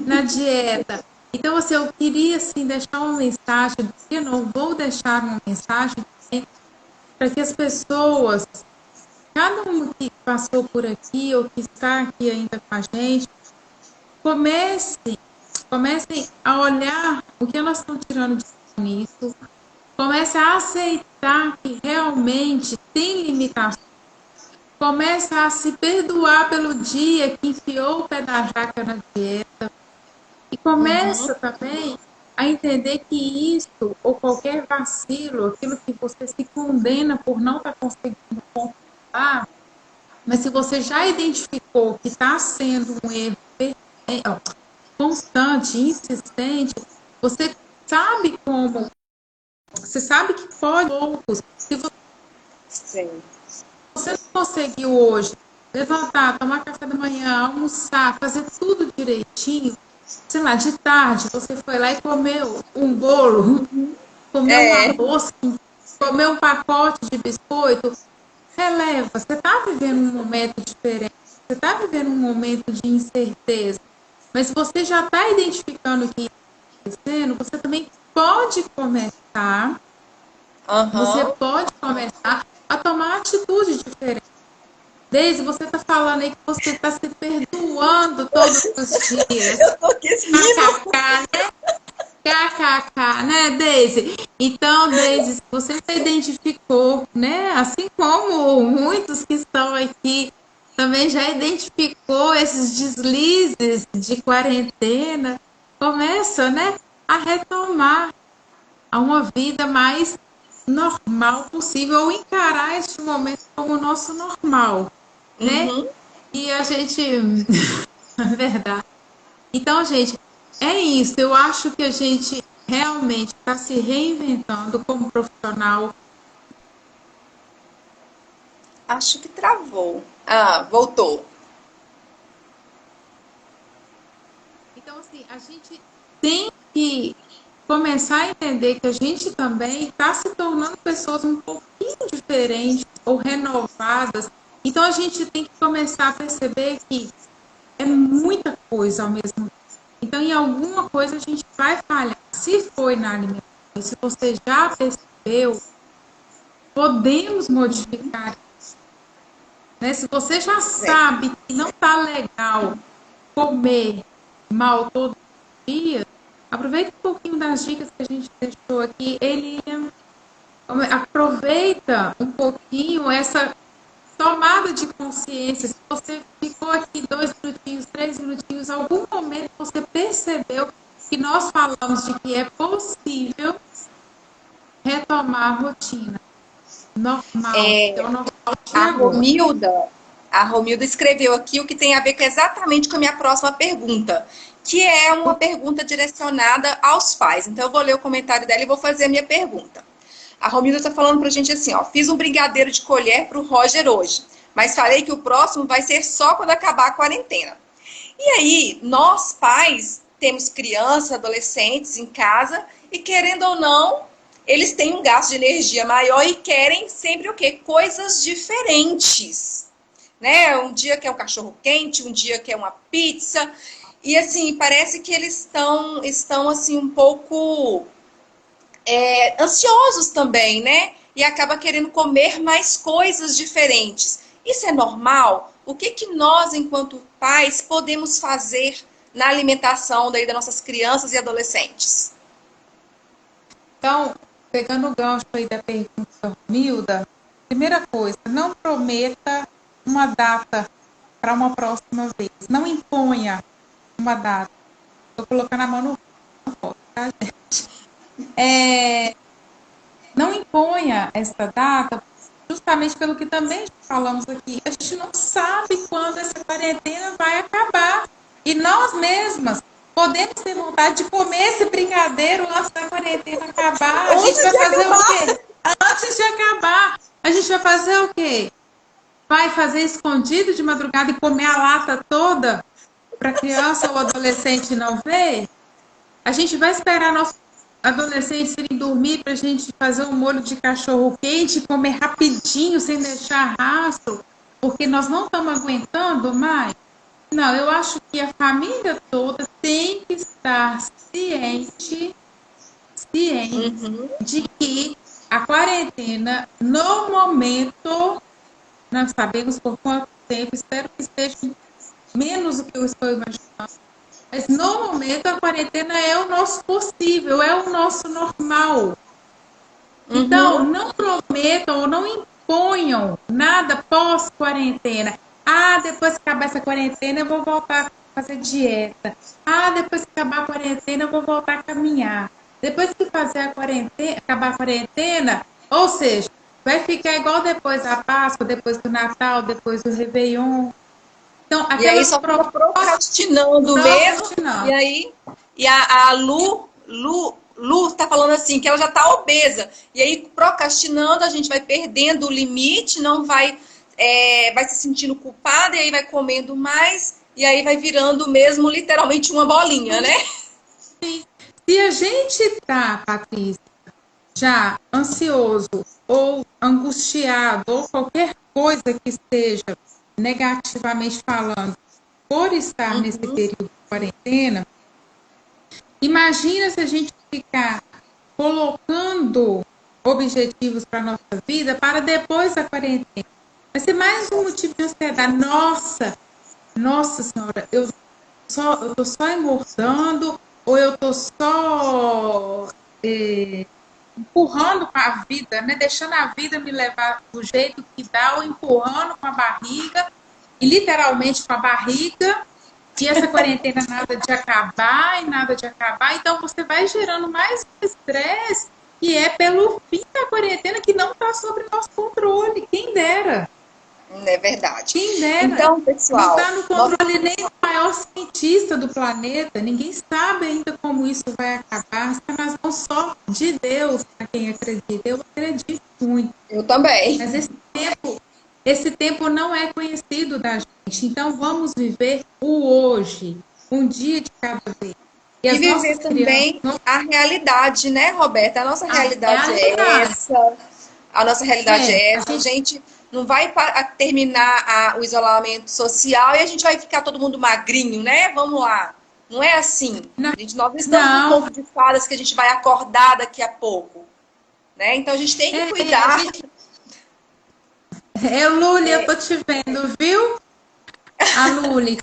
na dieta. Então, assim, eu queria assim, deixar uma mensagem, eu não vou deixar uma mensagem para que as pessoas, cada um que passou por aqui ou que está aqui ainda com a gente, comecem, comecem a olhar o que elas estão tirando de nisso, comecem a aceitar que realmente tem limitações, comece a se perdoar pelo dia que enfiou o pé da jaca na dieta, e Uhum. começa também a entender que isso, ou qualquer vacilo, aquilo que você se condena por não estar conseguindo controlar, mas se você já identificou que está sendo um erro constante, insistente, você sabe como, você sabe que pode outros. Se Sim. você não conseguiu hoje levantar, tomar café da manhã, almoçar, fazer tudo direitinho, sei lá, de tarde você foi lá e comeu um bolo, comer um É, arroz, comer um pacote de biscoito, releva. Você está vivendo um momento diferente, você está vivendo um momento de incerteza. Mas se você já está identificando o que está acontecendo, você aham. pode começar a tomar atitude diferente. Desde você está falando aí que você está se perdoando todos os dias. Eu tô aqui rindo. KKK, né? KKK, né, Deise? Então, Deise, se você se identificou, né? Assim como muitos que estão aqui também já identificou esses deslizes de quarentena, começa, né, a retomar a uma vida mais normal possível, ou encarar este momento como o nosso normal, né? Uhum. E a gente. É verdade. Então, gente, é isso. Eu acho que a gente realmente está se reinventando como profissional. Acho que travou. Ah, voltou. Então, assim, a gente tem que começar a entender que a gente também está se tornando pessoas um pouquinho diferentes ou renovadas. Então, a gente tem que começar a perceber que é muita coisa ao mesmo tempo. Então, em alguma coisa a gente vai falhar. Se foi na alimentação, se você já percebeu, podemos modificar. Né? Se você já É. sabe que não está legal comer mal todo dia, aproveita um pouquinho das dicas que a gente deixou aqui. Ele aproveita um pouquinho essa tomada de consciência. Se você ficou aqui 2 minutinhos, 3 minutinhos, algum momento você percebeu que nós falamos de que é possível retomar a rotina normal, que é o normal de A agora. Romilda, a Romilda escreveu aqui o que tem a ver exatamente com a minha próxima pergunta, que é uma pergunta direcionada aos pais. Então, eu vou ler o comentário dela e vou fazer a minha pergunta. A Romilda está falando para a gente assim, ó, fiz um brigadeiro de colher para o Roger hoje, mas falei que o próximo vai ser só quando acabar a quarentena. E aí, nós pais temos crianças, adolescentes em casa e querendo ou não, eles têm um gasto de energia maior e querem sempre o quê? Coisas diferentes, né? Um dia quer um cachorro quente, um dia quer uma pizza. E assim, parece que eles estão assim um pouco ansiosos também, né? E acaba querendo comer mais coisas diferentes. Isso é normal? O que que nós, enquanto pais, podemos fazer na alimentação das nossas crianças e adolescentes? Então, pegando o gancho aí da pergunta da Milda, primeira coisa, não prometa uma data para uma próxima vez. Não imponha uma data. Estou colocando a mão no fogo, tá, gente? Não imponha essa data, justamente pelo que também falamos aqui. A gente não sabe quando essa quarentena vai acabar. E nós mesmas podemos ter vontade de comer esse brigadeiro antes da quarentena acabar. A gente Antes vai de fazer o acabar! quê? Antes de acabar, a gente vai fazer o quê? Vai fazer escondido de madrugada e comer a lata toda para criança ou adolescente não ver? A gente vai esperar nossos adolescentes irem dormir para a gente fazer um molho de cachorro quente, comer rapidinho, sem deixar rastro, porque nós não estamos aguentando mais? Não, eu acho que a família toda tem que estar ciente Uhum. de que a quarentena, no momento, não sabemos por quanto tempo, espero que esteja menos do que eu estou imaginando, mas no momento a quarentena é o nosso possível, é o nosso normal. Então, Uhum. não prometam ou não imponham nada pós-quarentena. Ah, depois que acabar essa quarentena, eu vou voltar a fazer dieta. Ah, depois que acabar a quarentena, eu vou voltar a caminhar. Depois que fazer a quarentena, acabar a quarentena, ou seja, vai ficar igual depois da Páscoa, depois do Natal, depois do Réveillon. Então, E aí aquelas só fica propostas procrastinando mesmo. E procrastinando. aí, e a Lu tá falando assim, que ela já tá obesa. E aí, procrastinando, a gente vai perdendo o limite, não vai, vai se sentindo culpada, e aí vai comendo mais, e aí vai virando mesmo literalmente uma bolinha, né? Se a gente tá, Patrícia, já ansioso ou angustiado ou qualquer coisa que esteja negativamente falando por estar nesse Uhum. período de quarentena, imagina se a gente ficar colocando objetivos para a nossa vida para depois da quarentena. Vai ser mais um motivo de ansiedade. Nossa senhora, eu tô só engordando ou eu tô só empurrando com a vida, né? Deixando a vida me levar do jeito que dá ou empurrando com a barriga e literalmente com a barriga. E essa quarentena nada de acabar e nada de acabar. Então você vai gerando mais estresse que é pelo fim da quarentena que não está sob nosso controle. Quem dera. É verdade. Quem dera. Então, Não pessoal, está no controle nem do maior cientista do planeta. Ninguém sabe ainda como isso vai acabar. Está nas mãos só de Deus, para quem acredita. Eu acredito muito. eu também. Mas esse tempo não é conhecido da gente. Então vamos viver o hoje, um dia de cada vez. E E as viver nossas crianças, também a realidade, né, Roberta? A nossa a realidade é realidade. essa. A nossa realidade é A essa. A gente gente não vai terminar o isolamento social e a gente vai ficar todo mundo magrinho, né? Vamos lá. Não é assim. não, Nós não estamos num não conto de fadas que a gente vai acordar daqui a pouco, né? Então a gente tem que a cuidar. gente, Luli, eu tô te vendo, viu? A Luli,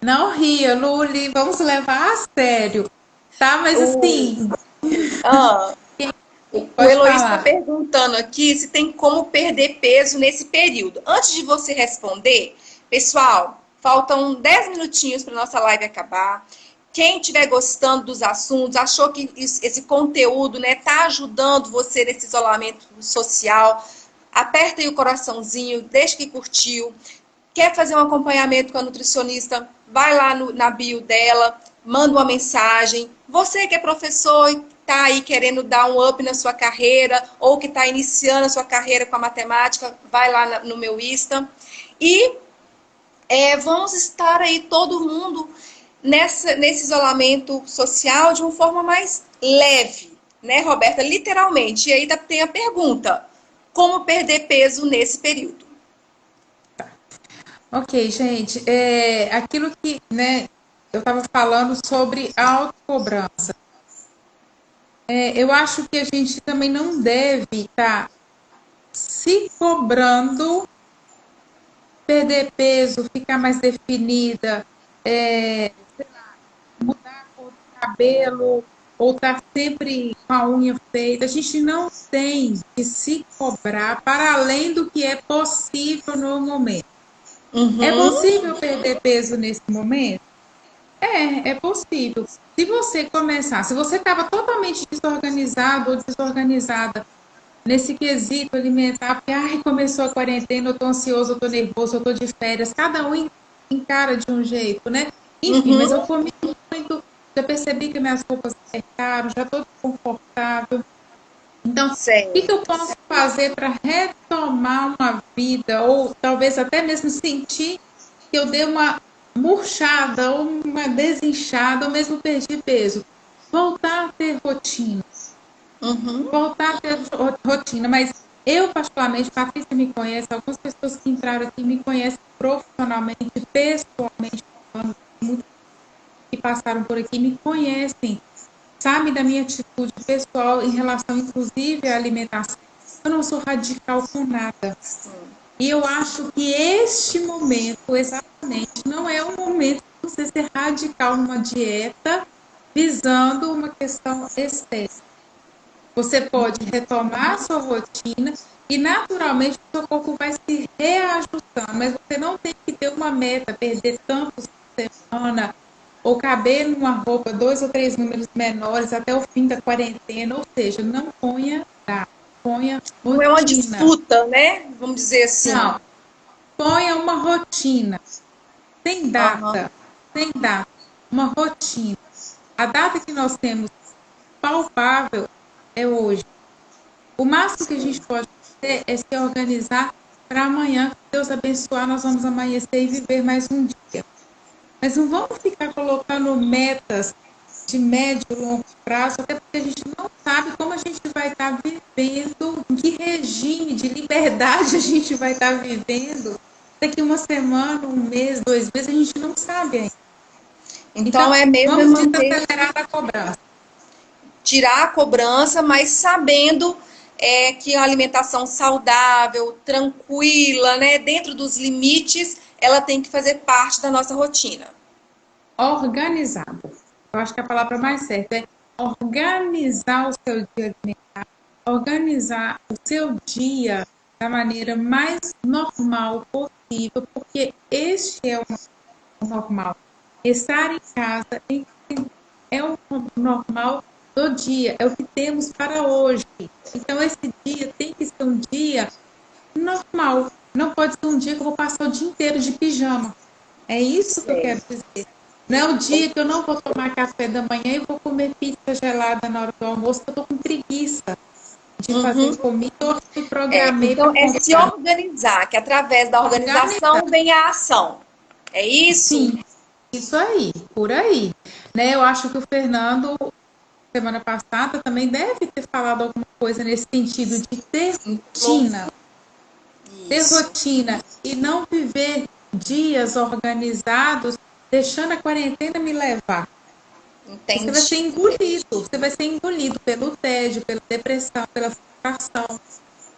não ria, Luli, vamos levar a sério, tá? Mas O, assim, ah, o pode Eloísio está falar. perguntando aqui se tem como perder peso nesse período. Antes de você responder, pessoal, faltam 10 minutinhos para nossa live acabar. Quem estiver gostando dos assuntos, achou que esse conteúdo tá ajudando você nesse isolamento social, aperta aí o coraçãozinho, deixa que curtiu. Quer fazer um acompanhamento com a nutricionista? Vai lá na bio dela, manda uma mensagem. Você que é professor e está aí querendo dar um up na sua carreira, ou que está iniciando a sua carreira com a matemática, vai lá no meu Insta. E vamos estar aí todo mundo nesse isolamento social de uma forma mais leve, né, Roberta? Literalmente. E aí tem a pergunta: como perder peso nesse período? Ok, gente, aquilo que, né, eu estava falando sobre a autocobrança. Eu acho que a gente também não deve estar se cobrando perder peso, ficar mais definida, mudar a cor do cabelo, ou estar sempre com a unha feita. A gente não tem que se cobrar para além do que é possível no momento. É Uhum. possível perder peso nesse momento? É possível. Se você estava totalmente desorganizado ou desorganizada nesse quesito alimentar, porque começou a quarentena, eu estou ansioso, eu estou nervoso, eu estou de férias, cada um encara de um jeito, né? Enfim, mas eu Uhum. comi muito, já percebi que minhas roupas apertaram, já estou desconfortável. Então, o que eu Certo. posso fazer para retomar uma vida, ou talvez até mesmo sentir que eu dei uma murchada, ou uma desinchada, ou mesmo perdi peso? Voltar a ter rotina. Uhum. Voltar a ter rotina, mas eu, particularmente, Patrícia me conhece, algumas pessoas que entraram aqui me conhecem profissionalmente, pessoalmente, muitos que passaram por aqui me conhecem, sabe da minha atitude pessoal em relação, inclusive, à alimentação. Eu não sou radical com nada. E eu acho que este momento, exatamente, não é o momento de você ser radical numa dieta visando uma questão estética. Você pode retomar a sua rotina e naturalmente o seu corpo vai se reajustando, mas você não tem que ter uma meta, perder tantos por semana ou caber numa roupa 2 ou 3 números menores até o fim da quarentena, ou seja, não ponha data, ponha Não é uma rotina. disputa, né? Vamos dizer assim. Não, ponha uma rotina, sem Aham. data, sem data, uma rotina. A data que nós temos palpável é hoje. O máximo que a gente pode fazer é se organizar para amanhã, que Deus abençoar, nós vamos amanhecer e viver mais um dia. Mas não vamos ficar colocando metas de médio e longo prazo, até porque a gente não sabe como a gente vai estar vivendo, em que regime de liberdade a gente vai estar vivendo daqui uma semana, um mês, 2 meses, a gente não sabe ainda. Então, Então, é mesmo vamos manter, desacelerar a cobrança. tirar a cobrança, mas sabendo que a alimentação saudável, tranquila, né, dentro dos limites, ela tem que fazer parte da nossa rotina. Organizado. Eu acho que a palavra mais certa é organizar o seu dia alimentar, organizar o seu dia da maneira mais normal possível, porque este é o normal. Estar em casa é o normal do dia, é o que temos para hoje. Então, esse dia tem que ser um dia normal. Não pode ser um dia que eu vou passar o dia inteiro de pijama. É isso que eu Sei. quero dizer. Não é o dia que eu não vou tomar café da manhã e vou comer pizza gelada na hora do almoço, que eu tô com preguiça de fazer Uhum. comida, ou me programei para Então, é se comprar. organizar, que através da Organizar, organização vem a ação. É isso? sim, isso aí, por aí. Né? Eu acho que o Fernando, semana passada, também deve ter falado alguma coisa nesse sentido de Falou ter isso. rotina e não viver dias organizados, deixando a quarentena me levar. Entendi. Você vai ser engolido pelo tédio, pela depressão, pela frustração.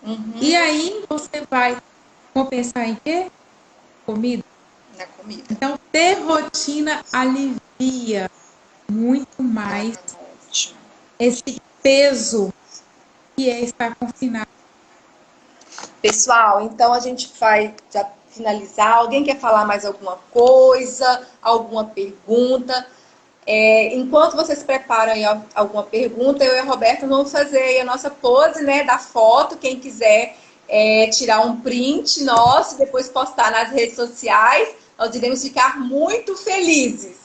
E Uhum. aí você vai compensar em quê? Comida. Na comida. Então, ter rotina alivia muito Ah, mais ótimo. esse peso que é estar confinado. Pessoal, então a gente vai já finalizar. Alguém quer falar mais alguma coisa? Alguma pergunta? Enquanto vocês preparam aí alguma pergunta, eu e a Roberta vamos fazer aí a nossa pose, né, da foto. Quem quiser tirar um print nosso e depois postar nas redes sociais, nós iremos ficar muito felizes.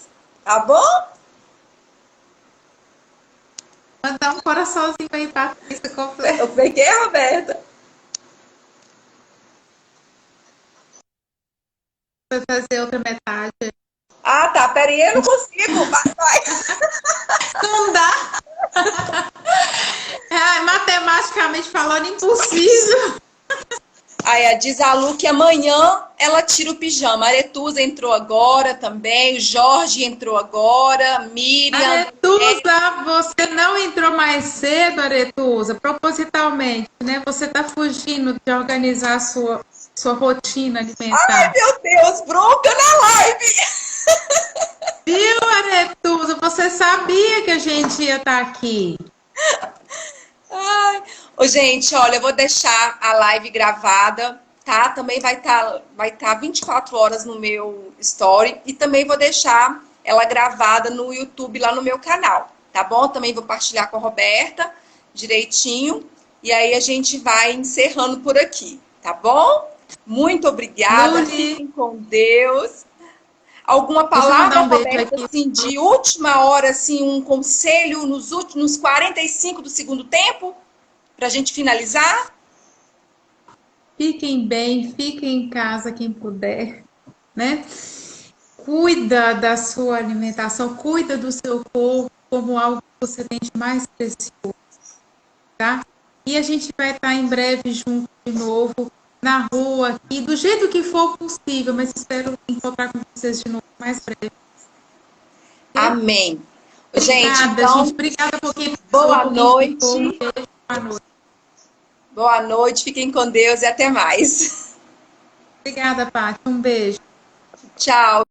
Tá bom? Mandar um coraçãozinho aí para a pista completa. Eu peguei, Roberta. Para fazer outra metade. Ah, tá. Peraí, eu não consigo. Vai. Não dá! É, matematicamente falando, impossível. Aí diz a Lu que amanhã ela tira o pijama. A Aretusa entrou agora também, o Jorge entrou agora, Miriam. Aretusa, você não entrou mais cedo, Aretusa, propositalmente, né? Você está fugindo de organizar a sua rotina Ai, alimentar. meu Deus, bronca na live! Viu, Aretusa? Você sabia que a gente ia estar aqui. Ai. Ô, gente, olha, eu vou deixar a live gravada, tá? Também vai tá 24 horas no meu story e também vou deixar ela gravada no YouTube lá no meu canal, tá bom? Também vou partilhar com a Roberta direitinho e aí a gente vai encerrando por aqui, tá bom? Muito obrigada, Luli, fiquem com Deus. Alguma deixa eu mandar palavra, um beijo Roberta, aqui. assim, de última hora, assim, um conselho nos últimos 45 do segundo tempo? Para a gente finalizar? Fiquem bem, fiquem em casa quem puder, né? Cuida da sua alimentação, cuida do seu corpo como algo que você tem de mais precioso, tá? E a gente vai estar em breve junto de novo na rua aqui, do jeito que for possível, mas espero encontrar com vocês de novo mais breve. Ok? Amém. Gente, Obrigada, gente. então, Obrigada por quem passou, boa por quem ficou. Um noite. beijo, boa noite. Boa noite, fiquem com Deus e até mais. Obrigada, Paty. Um beijo. Tchau.